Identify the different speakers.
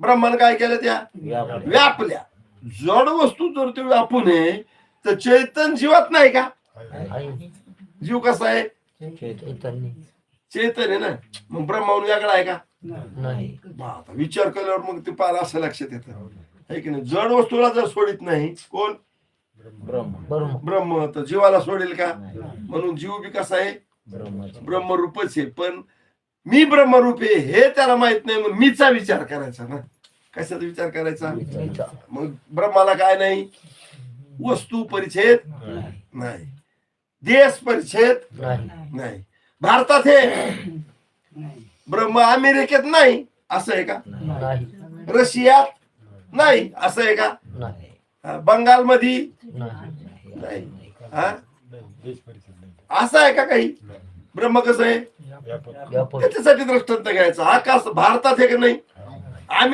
Speaker 1: ब्रह्मानं काय केलं त्या व्यापल्या. जड वस्तू जर ते व्यापू नये तर चैतन्य जीवात नाही का? जीव कसा आहे? चैतन्य आहे ना. मग ब्रह्माहून वेगळा आहे का?
Speaker 2: नाही.
Speaker 1: आता विचार केल्यावर मग ते पार असं लक्षात येतं आहे की नाही. जड वस्तूला जर सोडित नाही कोण? ब्रह्म. तर जीवाला सोडेल का? म्हणून जीव बी कसा आहे? ब्रह्मरूपच आहे. पण मी ब्रह्मरूप आहे हे त्याला माहित नाही म्हणून मीचा विचार करायचा ना. कशाचा विचार करायचा? मग ब्रह्माला काय नाही? वस्तू परिच्छेद नाही, देश परिच्छेद नाही. भारतात हे ब्रह्म अमेरिकेत नाही असं आहे का? रशियात नाही असं आहे का? बंगालमध्ये नाही. असं आहे का काही? ब्रह्म कसं आहे? त्याच्यासाठी दृष्टांत घ्यायचा. आकाश भारतात आहे का नाही?